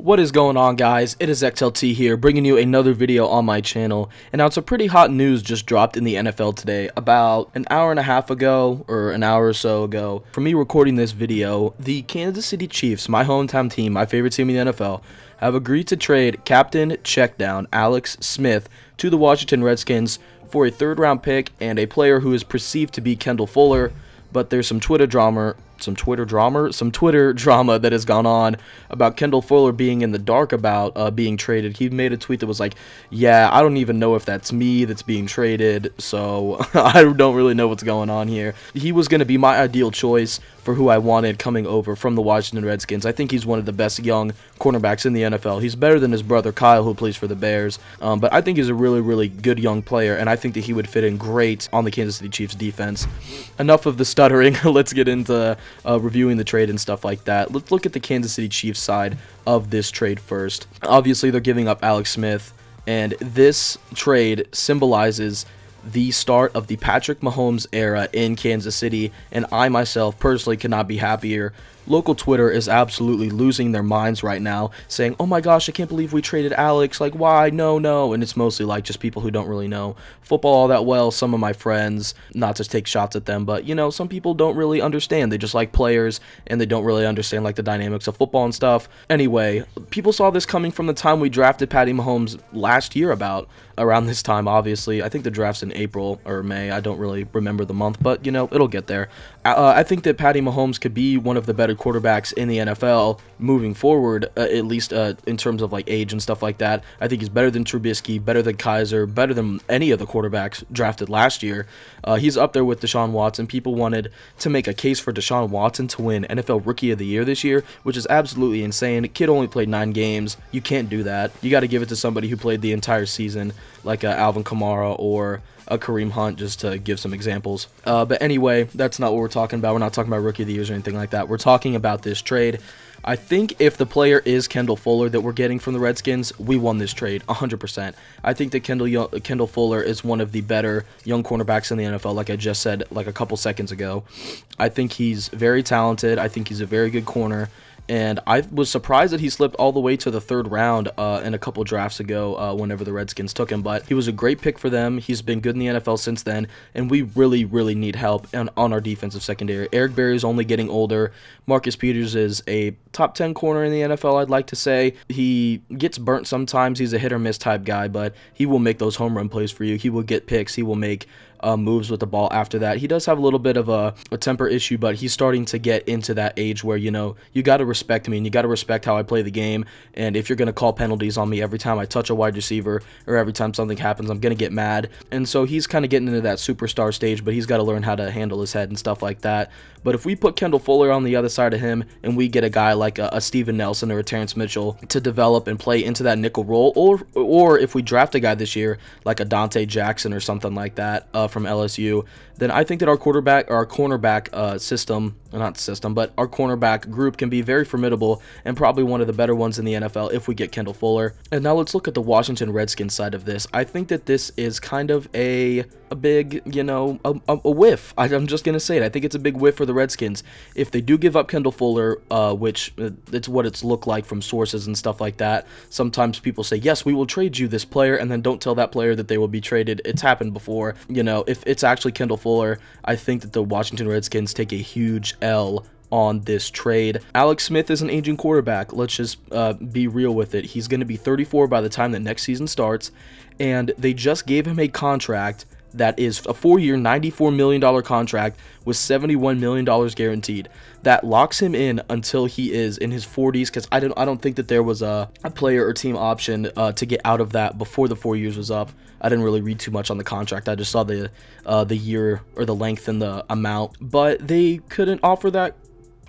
What is going on, guys? It is XLT here, bringing you another video on my channel. And now, it's a pretty hot news just dropped in the NFL today. About an hour and a half ago, or an hour or so ago, for me recording this video, the Kansas City Chiefs, my hometown team, my favorite team in the NFL, have agreed to trade Captain Checkdown Alex Smith to the Washington Redskins for a third-round pick and a player who is perceived to be Kendall Fuller. But there's some Twitter drama that has gone on about Kendall Fuller being in the dark about being traded. He made a tweet that was like, yeah, I don't even know if that's me that's being traded, so I don't really know what's going on here. He was going to be my ideal choice for who I wanted coming over from the Washington Redskins. I think he's one of the best young cornerbacks in the NFL. He's better than his brother Kyle, who plays for the Bears, but I think he's a really, really good young player, and I think that he would fit in great on the Kansas City Chiefs defense. Enough of the stuttering. Let's get into reviewing the trade and stuff like that. Let's look at the Kansas City Chiefs side of this trade first. Obviously, they're giving up Alex Smith, and this trade symbolizes the start of the Patrick Mahomes era in Kansas City, and I myself personally cannot be happier. Local Twitter is absolutely losing their minds right now, saying, oh my gosh, I can't believe we traded Alex, like, why, no, and it's mostly like just people who don't really know football all that well. Some of my friends, not to take shots at them, but, you know, some people don't really understand. They just like players, and they don't really understand, like, the dynamics of football and stuff. Anyway, people saw this coming from the time we drafted Patty Mahomes last year around this time, obviously. I think the draft's in April or May. I don't really remember the month, but, you know, it'll get there. I think that Patty Mahomes could be one of the better quarterbacks in the NFL moving forward, at least in terms of, like, age and stuff like that. I think he's better than Trubisky, better than Kaiser, better than any of the quarterbacks drafted last year. He's up there with Deshaun Watson. People wanted to make a case for Deshaun Watson to win NFL Rookie of the Year this year, which is absolutely insane. The kid only played 9 games. You can't do that. You got to give it to somebody who played the entire season, like Alvin Kamara or a Kareem Hunt, just to give some examples. But anyway, that's not what we're talking about. We're not talking about Rookie of the Years or anything like that. We're talking about this trade. I think if the player is Kendall Fuller that we're getting from the Redskins, we won this trade 100%. I think that Kendall Fuller is one of the better young cornerbacks in the NFL, like I just said like a couple seconds ago. I think he's very talented. I think he's a very good corner. And I was surprised that he slipped all the way to the 3rd round in a couple drafts ago whenever the Redskins took him. But he was a great pick for them. He's been good in the NFL since then. And we really, really need help on our defensive secondary. Eric Berry is only getting older. Marcus Peters is a top 10 corner in the NFL, I'd like to say. He gets burnt sometimes. He's a hit-or-miss type guy, but he will make those home run plays for you. He will get picks. He will make moves with the ball after that. He does have a little bit of a temper issue, but he's starting to get into that age where, you know, you got to respect me and you got to respect how I play the game. And if you're going to call penalties on me every time I touch a wide receiver or every time something happens, I'm going to get mad. And so he's kind of getting into that superstar stage, but he's got to learn how to handle his head and stuff like that. But if we put Kendall Fuller on the other side of him and we get a guy like a Steven Nelson or a Terrence Mitchell to develop and play into that nickel role, or if we draft a guy this year like a Dante Jackson or something like that from LSU, then I think that our cornerback system, but our cornerback group can be very formidable and probably one of the better ones in the NFL if we get Kendall Fuller. And now let's look at the Washington Redskins side of this. I think that this is kind of a big, you know, a whiff. I'm just going to say it. I think it's a big whiff for the Redskins. If they do give up Kendall Fuller, which it's what it's looked like from sources and stuff like that, sometimes people say, yes, we will trade you this player, and then don't tell that player that they will be traded. It's happened before. You know, if it's actually Kendall Fuller, I think that the Washington Redskins take a huge L on this trade. Alex Smith is an aging quarterback. Let's just be real with it. He's going to be 34 by the time the next season starts, and they just gave him a contract that is a 4-year, $94 million contract with $71 million guaranteed. That locks him in until he is in his 40s, because I don't think that there was a player or team option to get out of that before the 4 years was up. I didn't really read too much on the contract. I just saw the year or the length and the amount. But they couldn't offer that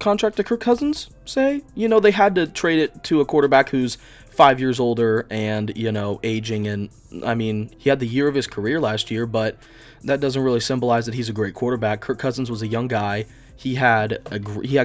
contract to Kirk Cousins, say. You know, they had to trade it to a quarterback who's 5 years older and, you know, aging. And I mean, he had the year of his career last year, but that doesn't really symbolize that he's a great quarterback. Kirk Cousins was a young guy. he had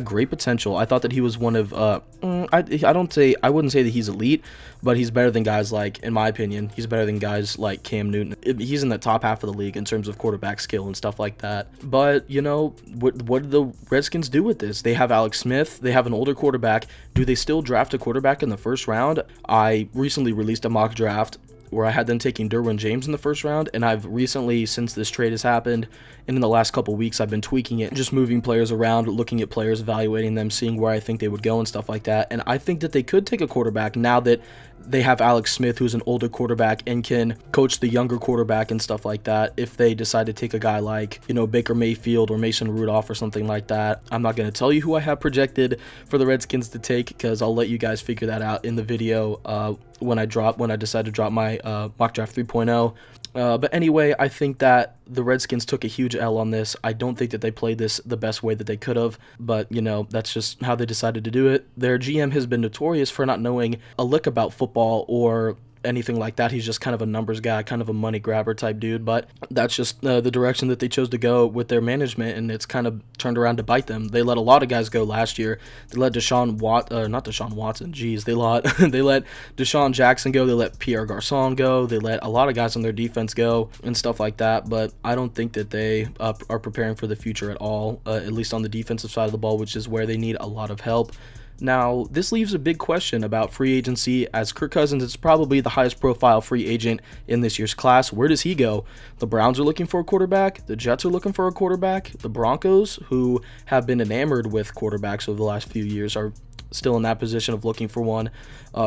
great potential. I thought that he was one of I wouldn't say that he's elite, but he's better than guys like, in my opinion, he's better than guys like Cam Newton. He's in the top half of the league in terms of quarterback skill and stuff like that. But you know, what did the Redskins do with this? They have Alex Smith, they have an older quarterback. Do they still draft a quarterback in the first round? I recently released a mock draft where I had them taking Derwin James in the first round, and I've recently, since this trade has happened, and in the last couple weeks, I've been tweaking it, just moving players around, looking at players, evaluating them, seeing where I think they would go and stuff like that. And I think that they could take a quarterback now that they have Alex Smith, who's an older quarterback and can coach the younger quarterback and stuff like that. If they decide to take a guy like, you know, Baker Mayfield or Mason Rudolph or something like that. I'm not going to tell you who I have projected for the Redskins to take, because I'll let you guys figure that out in the video when I decide to drop my mock draft 3.0. But anyway, I think that the Redskins took a huge L on this. I don't think that they played this the best way that they could have, but, you know, that's just how they decided to do it. Their GM has been notorious for not knowing a lick about football or anything like that. He's just kind of a numbers guy, kind of a money grabber type dude, but that's just the direction that they chose to go with their management, and it's kind of turned around to bite them. They let a lot of guys go last year. They let they let Deshaun Jackson go, they let Pierre Garçon go, they let a lot of guys on their defense go and stuff like that, but I don't think that they are preparing for the future at all, at least on the defensive side of the ball, which is where they need a lot of help. Now, this leaves a big question about free agency, as Kirk Cousins is probably the highest profile free agent in this year's class. Where does he go? The Browns are looking for a quarterback. The Jets are looking for a quarterback. The Broncos, who have been enamored with quarterbacks over the last few years, are still in that position of looking for one.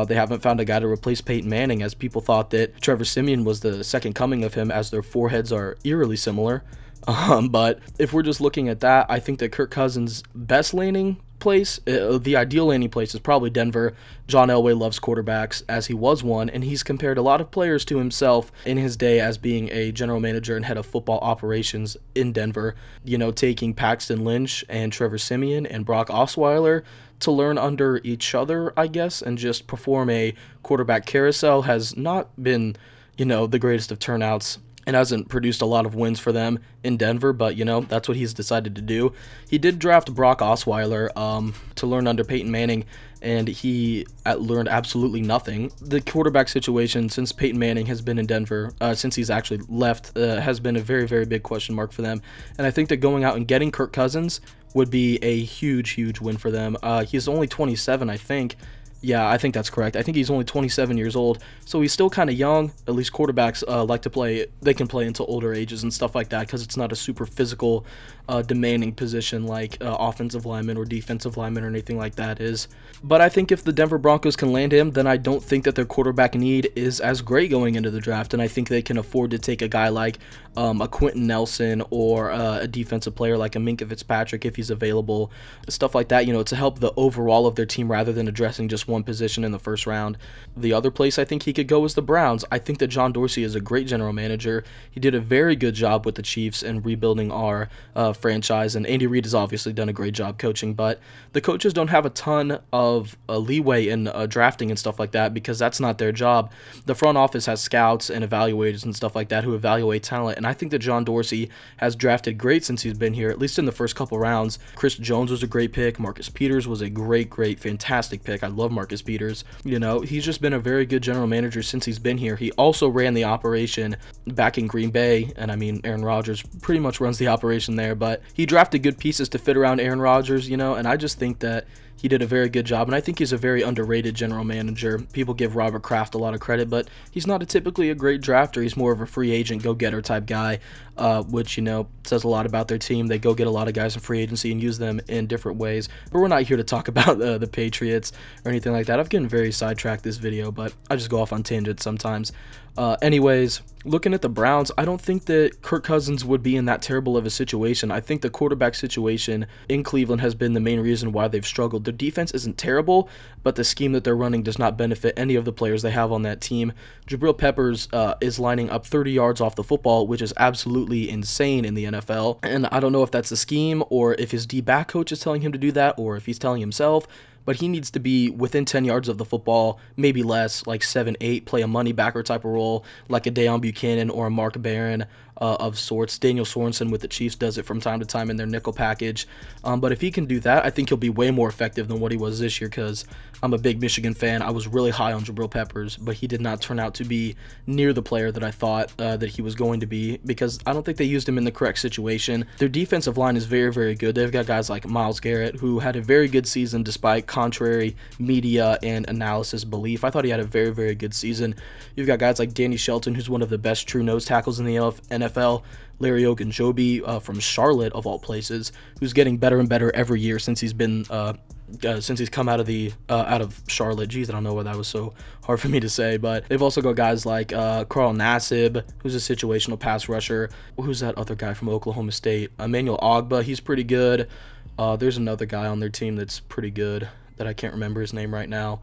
They haven't found a guy to replace Peyton Manning, as people thought that Trevor Siemian was the second coming of him, as their foreheads are eerily similar. But if we're just looking at that, I think that Kirk Cousins' best landing place, the ideal landing place, is probably Denver. John Elway loves quarterbacks, as he was one, and he's compared a lot of players to himself in his day as being a general manager and head of football operations in Denver. You know, taking Paxton Lynch and Trevor Siemian and Brock Osweiler to learn under each other, I guess, and just perform a quarterback carousel has not been, you know, the greatest of turnouts. It hasn't produced a lot of wins for them in Denver, but, you know, that's what he's decided to do. He did draft Brock Osweiler to learn under Peyton Manning, and he learned absolutely nothing. The quarterback situation since Peyton Manning has been in Denver, since he's actually left, has been a very, very big question mark for them. And I think that going out and getting Kirk Cousins would be a huge, huge win for them. He's only 27, I think. Yeah, I think that's correct. I think he's only 27 years old, so he's still kind of young. At least quarterbacks like to play, they can play until older ages and stuff like that, because it's not a super physical, demanding position like offensive lineman or defensive lineman or anything like that is. But I think if the Denver Broncos can land him, then I don't think that their quarterback need is as great going into the draft, and I think they can afford to take a guy like a Quentin Nelson or a defensive player like a Minkah Fitzpatrick if he's available, stuff like that, you know, to help the overall of their team rather than addressing just one position in the first round. The other place I think he could go is the Browns. I think that John Dorsey is a great general manager. He did a very good job with the Chiefs and rebuilding our franchise, and Andy Reid has obviously done a great job coaching, but the coaches don't have a ton of leeway in drafting and stuff like that, because that's not their job. The front office has scouts and evaluators and stuff like that who evaluate talent, and I think that John Dorsey has drafted great since he's been here, at least in the first couple rounds. Chris Jones was a great pick. Marcus Peters was a great, fantastic pick. I love Marcus Peters. You know, he's just been a very good general manager since he's been here. He also ran the operation back in Green Bay, and I mean, Aaron Rodgers pretty much runs the operation there, but he drafted good pieces to fit around Aaron Rodgers, you know, and I just think that he did a very good job, and I think he's a very underrated general manager. People give Robert Kraft a lot of credit, but he's not typically a great drafter. He's more of a free agent, go-getter type guy, which, you know, says a lot about their team. They go get a lot of guys in free agency and use them in different ways, but we're not here to talk about the Patriots or anything like that. I've gotten very sidetracked this video, but I just go off on tangents sometimes. Anyways, looking at the Browns, I don't think that Kirk Cousins would be in that terrible of a situation. I think the quarterback situation in Cleveland has been the main reason why they've struggled. Their defense isn't terrible, but the scheme that they're running does not benefit any of the players they have on that team. Jabril Peppers is lining up 30 yards off the football, which is absolutely insane in the NFL. And I don't know if that's the scheme or if his D-back coach is telling him to do that or if he's telling himself, but he needs to be within 10 yards of the football, maybe less, like 7, 8, play a money backer type of role, like a Deion Buchanan or a Mark Barron. of sorts. Daniel Sorensen with the Chiefs does it from time to time in their nickel package. But if he can do that, I think he'll be way more effective than what he was this year, because I'm a big Michigan fan. I was really high on Jabril Peppers, but he did not turn out to be near the player that I thought that he was going to be, because I don't think they used him in the correct situation. Their defensive line is very, very good. They've got guys like Myles Garrett, who had a very good season despite contrary media and analysis belief. I thought he had a very, very good season. You've got guys like Danny Shelton, who's one of the best true nose tackles in the NFL. Larry Ogunjobi from Charlotte, of all places, who's getting better and better every year since he's been since he's come out of Charlotte. Jeez, I don't know why that was so hard for me to say. But they've also got guys like Carl Nassib, who's a situational pass rusher. Who's that other guy from Oklahoma State? Emmanuel Ogbah, he's pretty good. There's another guy on their team that's pretty good that I can't remember his name right now.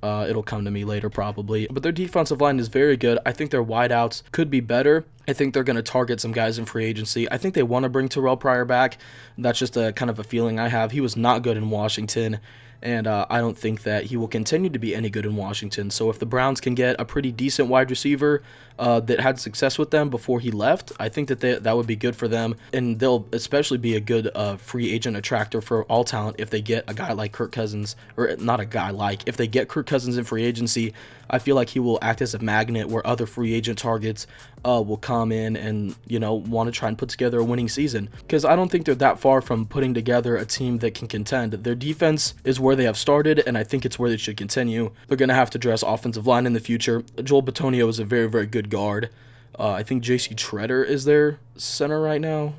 It'll come to me later probably. But their defensive line is very good. I think their wideouts could be better. I think they're going to target some guys in free agency. I think they want to bring Terrell Pryor back. That's just a kind of a feeling I have. He was not good in Washington, and I don't think that he will continue to be any good in Washington. So if the Browns can get a pretty decent wide receiver that had success with them before he left, I think that that would be good for them, and they'll especially be a good free agent attractor for all talent if they get a guy like Kirk Cousins, or not a guy like, if they get Kirk Cousins in free agency. I feel like he will act as a magnet where other free agent targets will come in and, you know, want to try and put together a winning season, because I don't think they're that far from putting together a team that can contend. Their defense is where they have started, and I think it's where they should continue. They're going to have to address offensive line in the future. Joel Bitonio is a very, very good guard. I think J.C. Treader is their center right now.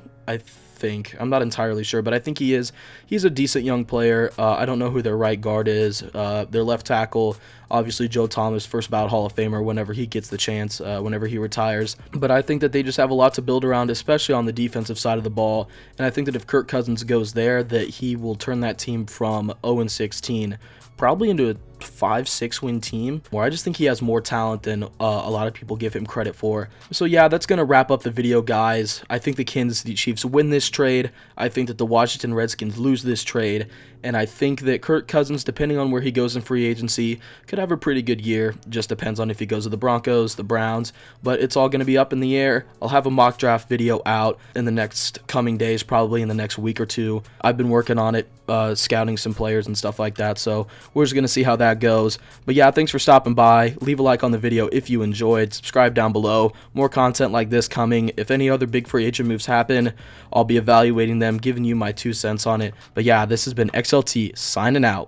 I'm not entirely sure, but I think he is. He's a decent young player. I don't know who their right guard is. Their left tackle, obviously Joe Thomas, first ballot Hall of Famer whenever he gets the chance, whenever he retires. But I think that they just have a lot to build around, especially on the defensive side of the ball. And I think that if Kirk Cousins goes there, that he will turn that team from 0-16 probably into a 5-6 win team, where I just think he has more talent than a lot of people give him credit for. So yeah, that's going to wrap up the video, guys. I think the Kansas City Chiefs win this trade. I think that the Washington Redskins lose this trade. And I think that Kirk Cousins, depending on where he goes in free agency, could have a pretty good year. Just depends on if he goes to the Broncos, the Browns, but it's all going to be up in the air. I'll have a mock draft video out in the next coming days, probably in the next week or two. I've been working on it, scouting some players and stuff like that, so we're just going to see how that goes. But yeah, thanks for stopping by. Leave a like on the video if you enjoyed. Subscribe down below. More content like this coming. If any other big free agent moves happen, I'll be evaluating them, giving you my 2 cents on it. But yeah, this has been XLT signing out.